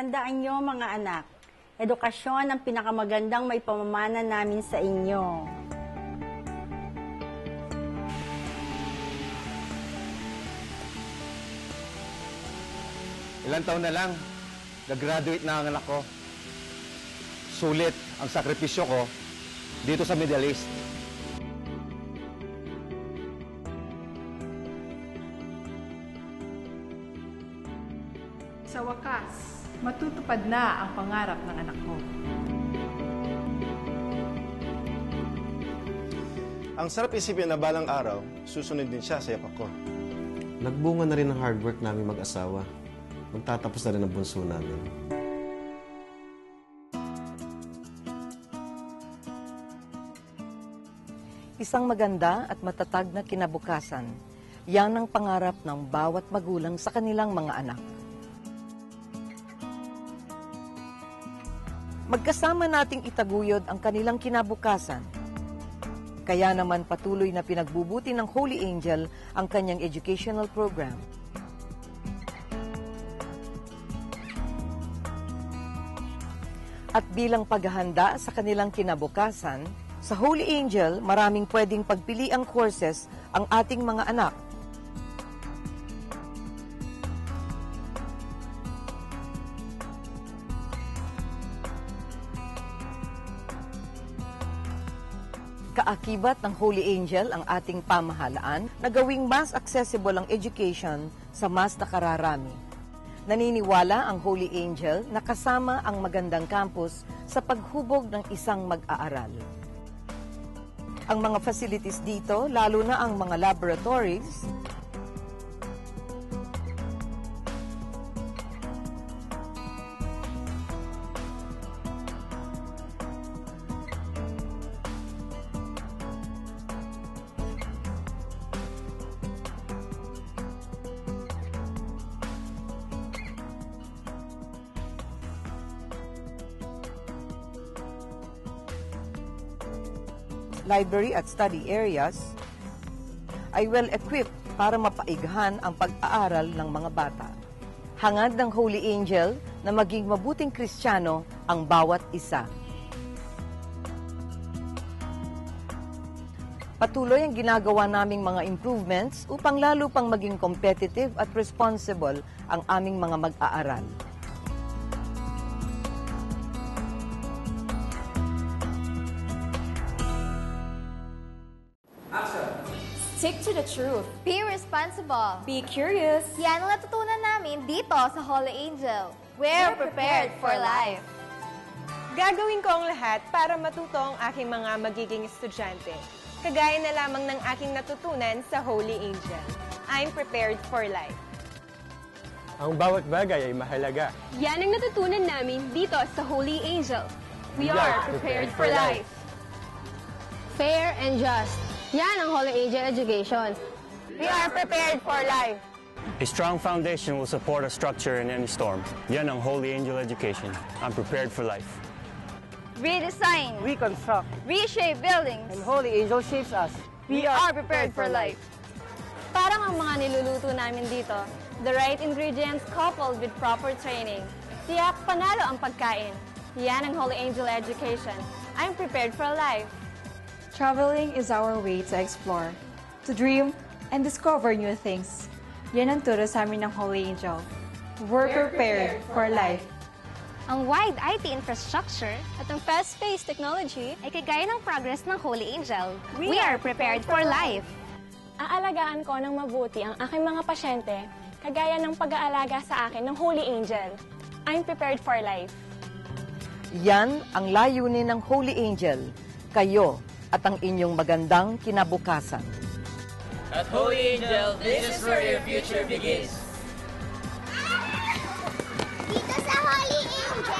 Tandaan nyo mga anak, edukasyon ang pinakamagandang may pamamana namin sa inyo. Ilang taon na lang, nag-graduate na ang anak ko. Sulit ang sakripisyo ko dito sa Middle East. Sa wakas, matutupad na ang pangarap ng anak ko. Ang sarap isipin na balang araw, susunod din siya sa yapak ko. Nagbunga na rin ang hard work namin mag-asawa. Magtatapos na rin ang bunso namin. Isang maganda at matatag na kinabukasan. Yan ang pangarap ng bawat magulang sa kanilang mga anak. Magkasama nating itaguyod ang kanilang kinabukasan. Kaya naman patuloy na pinagbubuti ng Holy Angel ang kanyang educational program. At bilang paghahanda sa kanilang kinabukasan, sa Holy Angel, maraming pwedeng pagpiliang courses ang ating mga anak. Kaakibat ng Holy Angel ang ating pamahalaan na gawing mas accessible ang education sa mas nakararami. Naniniwala ang Holy Angel na kasama ang magandang campus sa paghubog ng isang mag-aaral. Ang mga facilities dito, lalo na ang mga laboratories, library at study areas ay well-equipped para mapaighan ang pag-aaral ng mga bata. Hangad ng Holy Angel na maging mabuting Kristiyano ang bawat isa. Patuloy ang ginagawa naming mga improvements upang lalo pang maging competitive at responsible ang aming mga mag-aaral. Stick to the truth. Be responsible. Be curious. Yan ang natutunan namin dito sa Holy Angel. We're prepared for life. Gagawin ko ang lahat para matuto ang aking mga magiging estudyante. Kagaya na lamang ng aking natutunan sa Holy Angel. I'm prepared for life. Ang bawat bagay ay mahalaga. Yan ang natutunan namin dito sa Holy Angel. We are prepared for life. Fair and just. Yan ang Holy Angel Education. We are prepared for life. A strong foundation will support a structure in any storm. Yan ang Holy Angel Education. I'm prepared for life. Redesign. Reconstruct. Reshape buildings. And Holy Angel shapes us. We are prepared for life. Parang ang mga niluluto namin dito, the right ingredients coupled with proper training. Tiyak panalo ang pagkain. Yan ang Holy Angel Education. I'm prepared for life. Traveling is our way to explore, to dream, and discover new things. Yan ang turo sa amin ng Holy Angel. We're prepared for life. Ang wide IT infrastructure at ang fast-paced technology ay kagaya ng progress ng Holy Angel. We are prepared for life. Aalagaan ko ng mabuti ang aking mga pasyente, kagaya ng pag-aalaga sa akin ng Holy Angel. I'm prepared for life. Yan ang layunin ng Holy Angel. Kayo at ang inyong magandang kinabukasan. At Holy Angel, this is where your future begins. Dito sa Holy Angel,